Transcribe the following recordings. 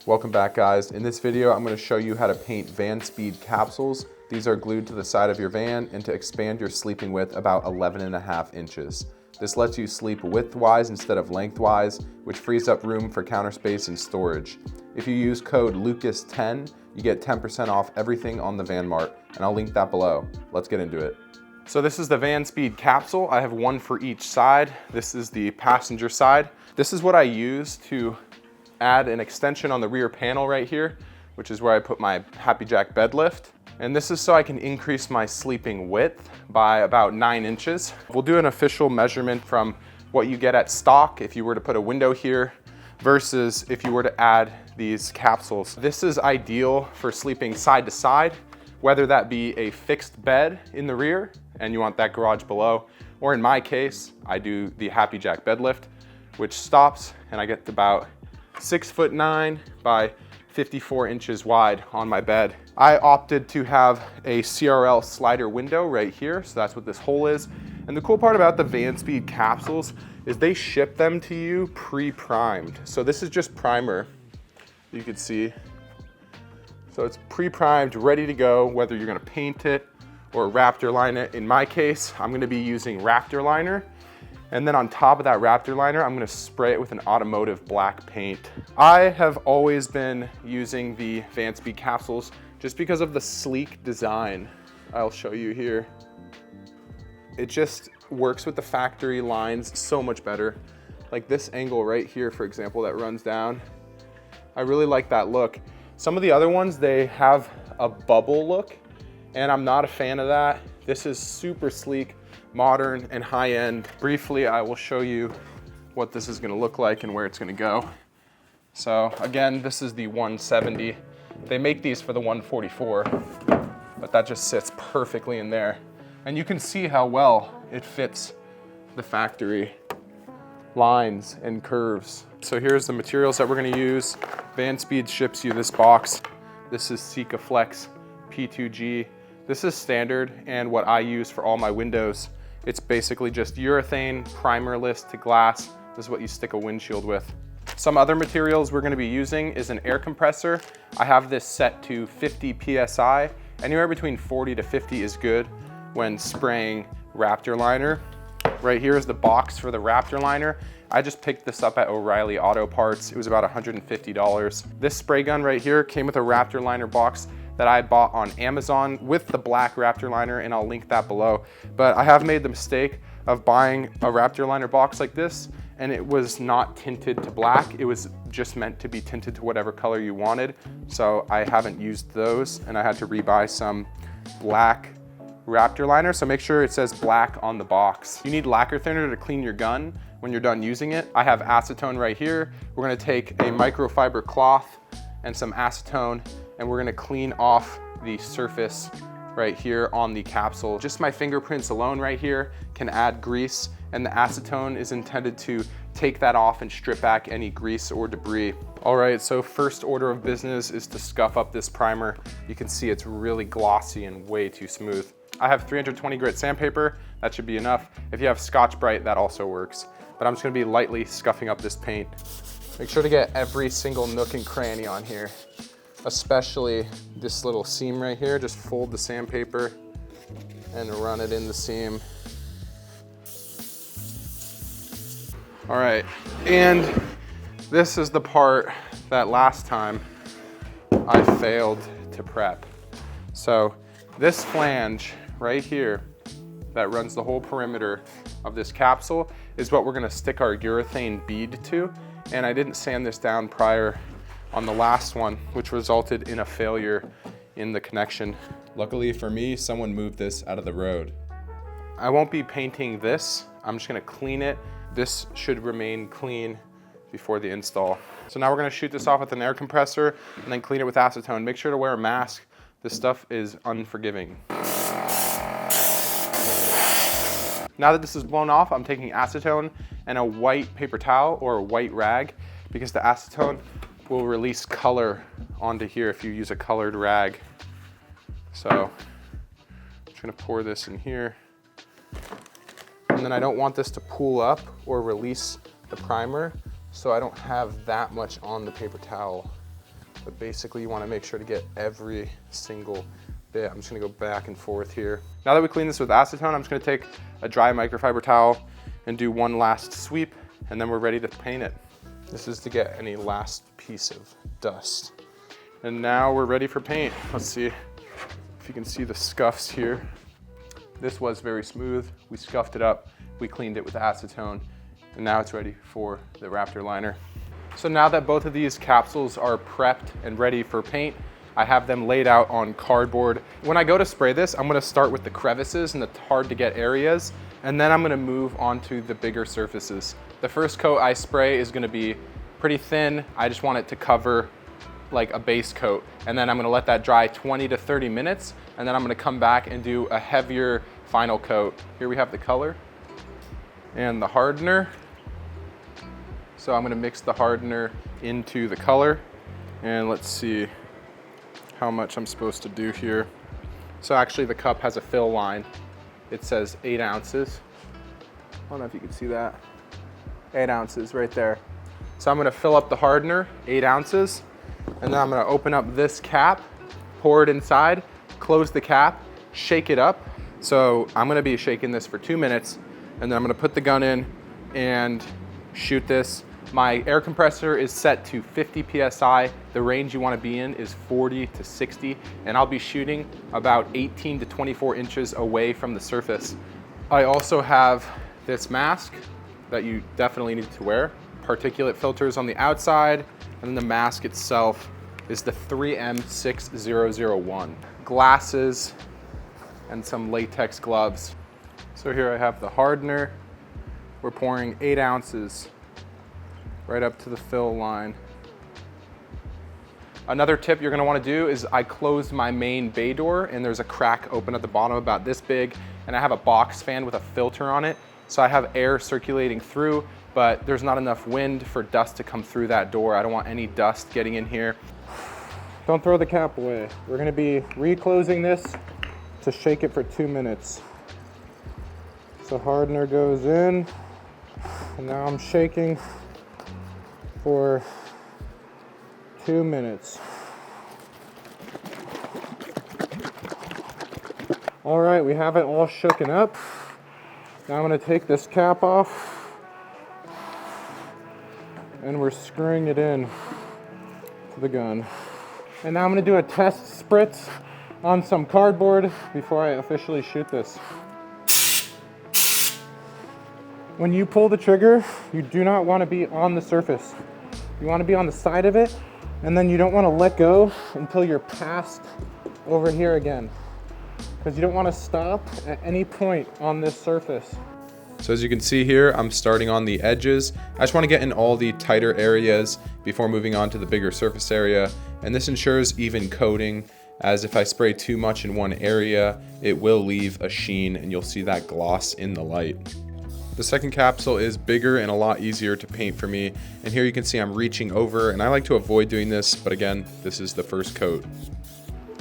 Welcome back, guys. In this video, I'm going to show you how to paint Vanspeed Capsules. These are glued to the side of your van and to expand your sleeping width about 11.5 inches. This lets you sleep widthwise instead of lengthwise, which frees up room for counter space and storage. If you use code LUCAS10, you get 10% off everything on the Van Mart, and I'll link that below. Let's get into it. So this is the Vanspeed capsule. I have one for each side. This is the passenger side. This is what I use to add an extension on the rear panel right here, which is where I put my Happy Jack bed lift. And this is so I can increase my sleeping width by about 9 inches. We'll do an official measurement from what you get at stock if you were to put a window here versus if you were to add these capsules. This is ideal for sleeping side to side, whether that be a fixed bed in the rear and you want that garage below, or in my case, I do the Happy Jack bed lift, which stops and I get about 6'9" by 54 inches wide on my bed. I opted to have a CRL slider window right here, so that's what this hole is. And the cool part about the Vanspeed capsules is they ship them to you pre-primed. So this is just primer, you can see. So it's pre-primed, ready to go, whether you're gonna paint it or Raptor line it. In my case, I'm gonna be using Raptor liner. And then on top of that Raptor liner, I'm gonna spray it with an automotive black paint. I have always been using the Vanspeed capsules just because of the sleek design. I'll show you here. It just works with the factory lines so much better. Like this angle right here, for example, that runs down. I really like that look. Some of the other ones, they have a bubble look, and I'm not a fan of that. This is super sleek, modern, and high-end. Briefly, I will show you what this is gonna look like and where it's gonna go. So again, this is the 170. They make these for the 144, but that just sits perfectly in there. And you can see how well it fits the factory lines and curves. So here's the materials that we're gonna use. Vanspeed ships you this box. This is Sikaflex P2G. This is standard and what I use for all my windows. It's basically just urethane, primerless to glass. This is what you stick a windshield with. Some other materials we're gonna be using is an air compressor. I have this set to 50 PSI. Anywhere between 40 to 50 is good when spraying Raptor liner. Right here is the box for the Raptor liner. I just picked this up at O'Reilly Auto Parts. It was about $150. This spray gun right here came with a Raptor liner box that I bought on Amazon with the black Raptor liner, and I'll link that below. But I have made the mistake of buying a Raptor liner box like this, and it was not tinted to black. It was just meant to be tinted to whatever color you wanted. So I haven't used those, and I had to rebuy some black Raptor liner. So make sure it says black on the box. You need lacquer thinner to clean your gun when you're done using it. I have acetone right here. We're gonna take a microfiber cloth and some acetone, and we're gonna clean off the surface right here on the capsule. Just my fingerprints alone right here can add grease, and the acetone is intended to take that off and strip back any grease or debris. All right, so first order of business is to scuff up this primer. You can see it's really glossy and way too smooth. I have 320 grit sandpaper, that should be enough. If you have Scotch-Brite, that also works. But I'm just gonna be lightly scuffing up this paint. Make sure to get every single nook and cranny on here, especially this little seam right here. Just fold the sandpaper and run it in the seam. All right, and this is the part that last time I failed to prep. So this flange right here that runs the whole perimeter of this capsule is what we're gonna stick our urethane bead to. And I didn't sand this down prior on the last one, which resulted in a failure in the connection. Luckily for me, someone moved this out of the road. I won't be painting this. I'm just gonna clean it. This should remain clean before the install. So now we're gonna shoot this off with an air compressor and then clean it with acetone. Make sure to wear a mask. This stuff is unforgiving. Now that this is blown off, I'm taking acetone and a white paper towel or a white rag, because the acetone will release color onto here if you use a colored rag. So I'm just gonna pour this in here. And then I don't want this to pool up or release the primer, so I don't have that much on the paper towel. But basically you wanna make sure to get every single bit. I'm just gonna go back and forth here. Now that we clean this with acetone, I'm just gonna take a dry microfiber towel and do one last sweep, and then we're ready to paint it. This is to get any last piece of dust. And now we're ready for paint. Let's see if you can see the scuffs here. This was very smooth. We scuffed it up, we cleaned it with acetone, and now it's ready for the Raptor liner. So now that both of these capsules are prepped and ready for paint, I have them laid out on cardboard. When I go to spray this, I'm gonna start with the crevices and the hard to get areas, and then I'm gonna move on to the bigger surfaces. The first coat I spray is gonna be pretty thin. I just want it to cover like a base coat. And then I'm gonna let that dry 20 to 30 minutes, and then I'm gonna come back and do a heavier final coat. Here we have the color and the hardener. So I'm gonna mix the hardener into the color, and let's see how much I'm supposed to do here. So actually the cup has a fill line. It says 8 ounces. I don't know if you can see that. 8 ounces right there. So I'm gonna fill up the hardener, 8 ounces, and then I'm gonna open up this cap, pour it inside, close the cap, shake it up. So I'm gonna be shaking this for 2 minutes, and then I'm gonna put the gun in and shoot this. My air compressor is set to 50 PSI. The range you wanna be in is 40 to 60, and I'll be shooting about 18 to 24 inches away from the surface. I also have this mask that you definitely need to wear. Particulate filters on the outside, and then the mask itself is the 3M6001. Glasses and some latex gloves. So here I have the hardener. We're pouring 8 ounces right up to the fill line. Another tip you're gonna wanna do is I closed my main bay door, and there's a crack open at the bottom about this big, and I have a box fan with a filter on it. So I have air circulating through, but there's not enough wind for dust to come through that door. I don't want any dust getting in here. Don't throw the cap away. We're gonna be reclosing this to shake it for 2 minutes. So hardener goes in, and now I'm shaking for 2 minutes. All right, we have it all shooken up. Now I'm gonna take this cap off, and we're screwing it in to the gun. And now I'm gonna do a test spritz on some cardboard before I officially shoot this. When you pull the trigger, you do not wanna be on the surface. You wanna be on the side of it, and then you don't wanna let go until you're past over here again, because you don't wanna stop at any point on this surface. So as you can see here, I'm starting on the edges. I just wanna get in all the tighter areas before moving on to the bigger surface area. And this ensures even coating, as if I spray too much in one area, it will leave a sheen, and you'll see that gloss in the light. The second capsule is bigger and a lot easier to paint for me. And here you can see I'm reaching over, and I like to avoid doing this, but again, this is the first coat.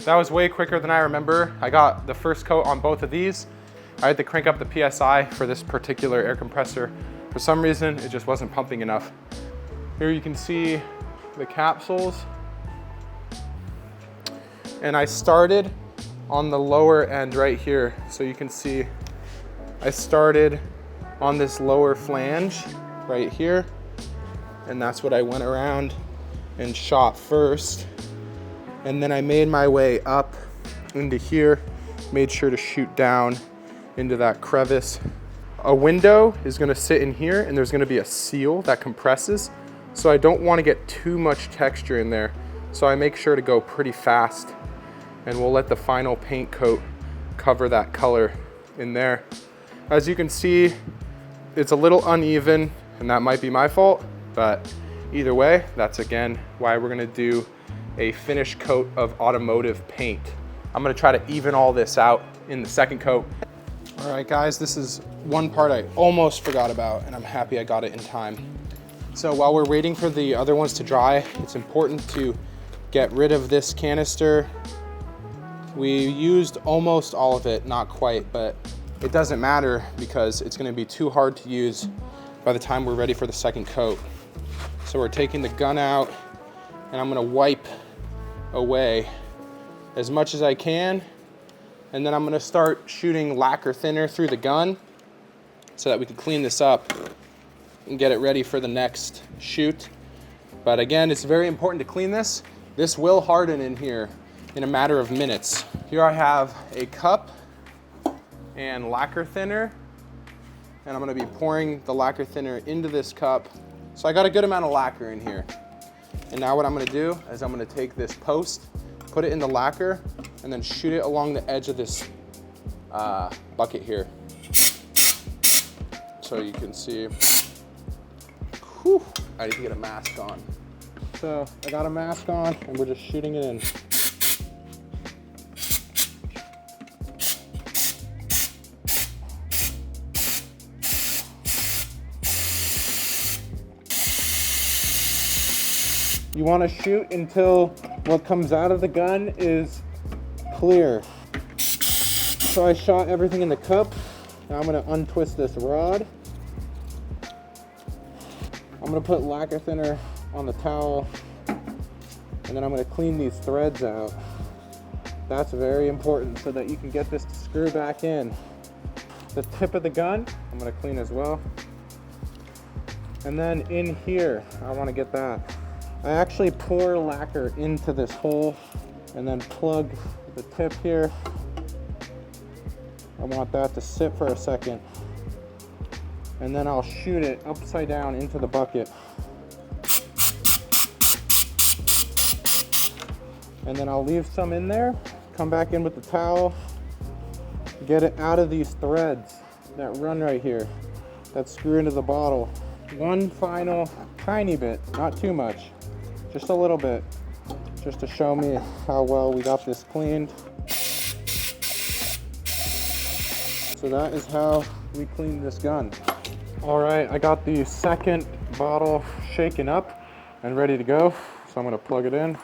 That was way quicker than I remember. I got the first coat on both of these. I had to crank up the PSI for this particular air compressor. For some reason, it just wasn't pumping enough. Here you can see the capsules. And I started on the lower end right here. So you can see I started on this lower flange right here, and that's what I went around and shot first. And then I made my way up into here, made sure to shoot down into that crevice. A window is gonna sit in here, and there's gonna be a seal that compresses. So I don't wanna get too much texture in there. So I make sure to go pretty fast, and we'll let the final paint coat cover that color in there. As you can see, it's a little uneven, and that might be my fault, but either way, that's again why we're gonna do a finish coat of automotive paint. I'm gonna try to even all this out in the second coat. All right guys, this is one part I almost forgot about, and I'm happy I got it in time. So while we're waiting for the other ones to dry, it's important to get rid of this canister. We used almost all of it, not quite, but it doesn't matter because it's gonna be too hard to use by the time we're ready for the second coat. So we're taking the gun out, and I'm gonna wipe away as much as I can. And then I'm gonna start shooting lacquer thinner through the gun so that we can clean this up and get it ready for the next shoot. But again, it's very important to clean this. This will harden in here in a matter of minutes. Here I have a cup and lacquer thinner, and I'm gonna be pouring the lacquer thinner into this cup. So I got a good amount of lacquer in here. And now what I'm gonna do is I'm gonna take this post, put it in the lacquer, and then shoot it along the edge of this bucket here. So you can see, whew, I need to get a mask on. So I got a mask on and we're just shooting it in. You want to shoot until what comes out of the gun is clear. So I shot everything in the cup. Now I'm going to untwist this rod. I'm going to put lacquer thinner on the towel, and then I'm going to clean these threads out. That's very important so that you can get this to screw back in. The tip of the gun, I'm going to clean as well. And then in here, I want to get that. I actually pour lacquer into this hole and then plug the tip here. I want that to sit for a second. And then I'll shoot it upside down into the bucket. And then I'll leave some in there, come back in with the towel, get it out of these threads that run right here, that screw into the bottle. One final tiny bit, not too much, just a little bit, just to show me how well we got this cleaned. So that is how we clean this gun. All right, I got the second bottle shaken up and ready to go, so I'm gonna plug it in.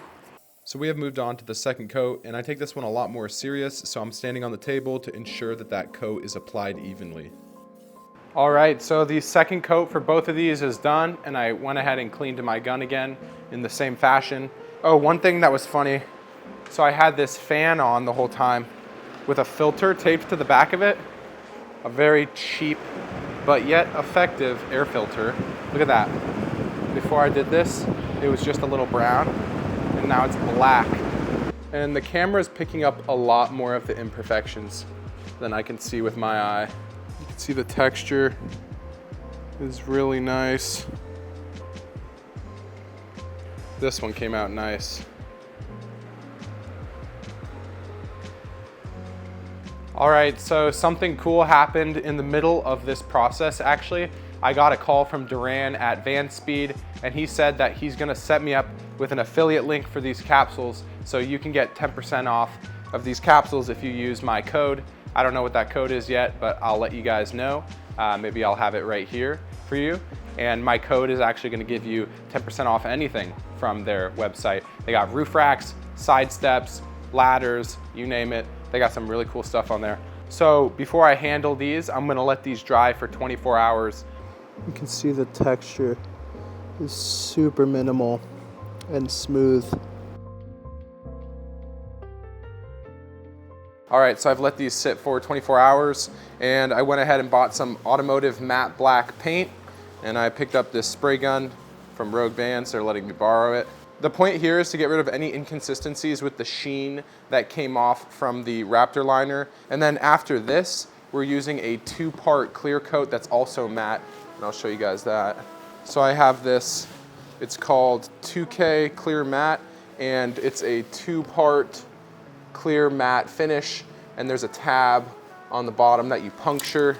So we have moved on to the second coat, and I take this one a lot more serious, so I'm standing on the table to ensure that that coat is applied evenly. All right, so the second coat for both of these is done, and I went ahead and cleaned my gun again in the same fashion. Oh, one thing that was funny, so I had this fan on the whole time with a filter taped to the back of it, a very cheap but yet effective air filter. Look at that. Before I did this, it was just a little brown, and now it's black. And the camera is picking up a lot more of the imperfections than I can see with my eye. You can see the texture is really nice. This one came out nice. All right, so something cool happened in the middle of this process, actually. I got a call from Duran at Vanspeed, and he said that he's gonna set me up with an affiliate link for these capsules, so you can get 10% off of these capsules if you use my code. I don't know what that code is yet, but I'll let you guys know. Maybe I'll have it right here for you. And my code is actually gonna give you 10% off anything from their website. They got roof racks, side steps, ladders, you name it. They got some really cool stuff on there. So before I handle these, I'm gonna let these dry for 24 hours. You can see the texture is super minimal and smooth. All right, so I've let these sit for 24 hours, and I went ahead and bought some automotive matte black paint, and I picked up this spray gun from Rogue Vans. They're letting me borrow it. The point here is to get rid of any inconsistencies with the sheen that came off from the Raptor liner. And then after this, we're using a 2-part clear coat that's also matte, and I'll show you guys that. So I have this, it's called 2K Clear Matte, and it's a 2-part clear matte finish, and there's a tab on the bottom that you puncture.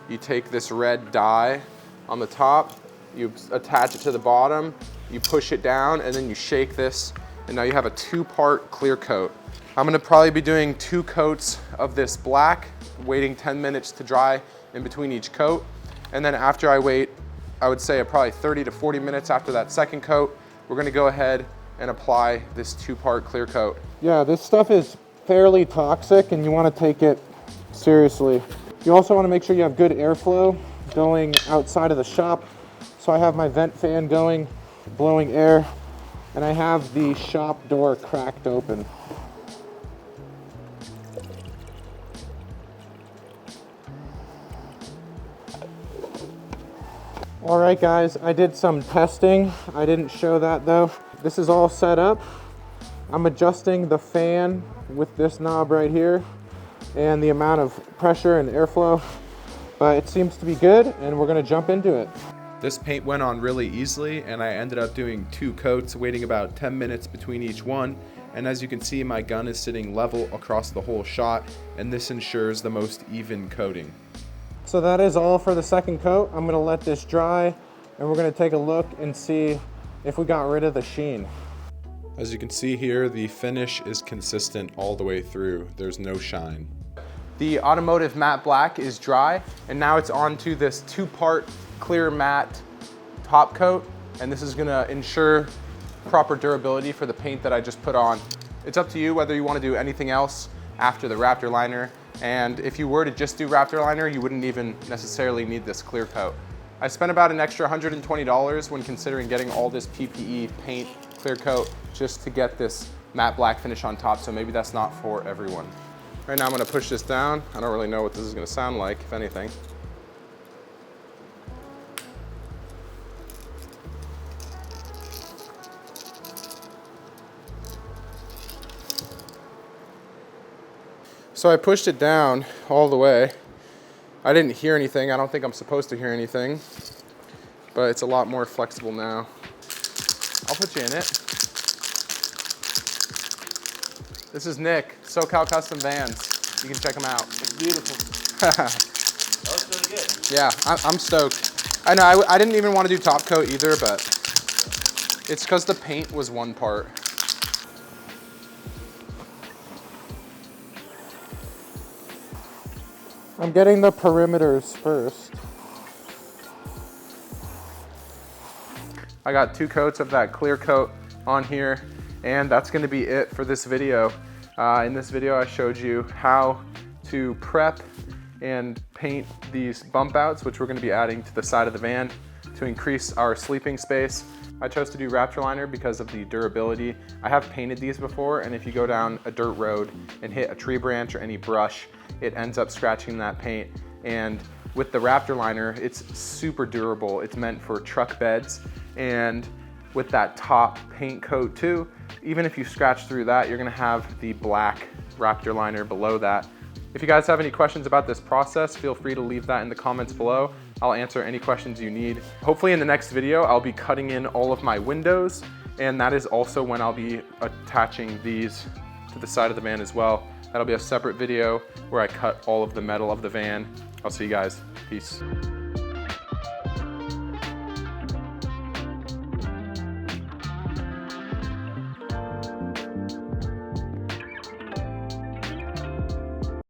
You take this red dye on the top, you attach it to the bottom, you push it down, and then you shake this, and now you have a 2-part clear coat. I'm gonna probably be doing 2 coats of this black, waiting 10 minutes to dry in between each coat. And then after I wait, I would say probably 30 to 40 minutes after that second coat, we're gonna go ahead and apply this 2-part clear coat. Yeah, this stuff is fairly toxic, and you wanna take it seriously. You also wanna make sure you have good airflow going outside of the shop. So I have my vent fan going, blowing air and I have the shop door cracked open. All right guys, I did some testing. I didn't show that though. This is all set up. I'm adjusting the fan with this knob right here and the amount of pressure and airflow, but it seems to be good and we're gonna jump into it. This paint went on really easily and I ended up doing 2 coats, waiting about 10 minutes between each one. And as you can see, my gun is sitting level across the whole shot, and this ensures the most even coating. So that is all for the second coat. I'm gonna let this dry and we're gonna take a look and see if we got rid of the sheen. As you can see here, the finish is consistent all the way through. There's no shine. The automotive matte black is dry, and now it's on to this 2-part clear matte top coat, and this is gonna ensure proper durability for the paint that I just put on. It's up to you whether you wanna do anything else after the Raptor liner, and if you were to just do Raptor liner, you wouldn't even necessarily need this clear coat. I spent about an extra $120 when considering getting all this PPE paint clear coat just to get this matte black finish on top, so maybe that's not for everyone. Right now I'm gonna push this down. I don't really know what this is gonna sound like, if anything. So I pushed it down all the way. I didn't hear anything. I don't think I'm supposed to hear anything, but it's a lot more flexible now. I'll put you in it. This is Nick, SoCal Custom Vans. You can check him out. It's beautiful. That looks really good. Yeah, I'm stoked. I know, I didn't even want to do top coat either, but it's because the paint was one part. I'm getting the perimeters first. I got 2 coats of that clear coat on here, and that's gonna be it for this video. In this video, I showed you how to prep and paint these bump outs, which we're gonna be adding to the side of the van to increase our sleeping space. I chose to do Raptor liner because of the durability. I have painted these before, and if you go down a dirt road and hit a tree branch or any brush, it ends up scratching that paint. And with the Raptor liner, it's super durable. It's meant for truck beds, and with that top paint coat too, even if you scratch through that, you're gonna have the black Raptor liner below that. If you guys have any questions about this process, feel free to leave that in the comments below. I'll answer any questions you need. Hopefully in the next video, I'll be cutting in all of my windows, and that is also when I'll be attaching these to the side of the van as well. That'll be a separate video where I cut all of the metal of the van. I'll see you guys. Peace.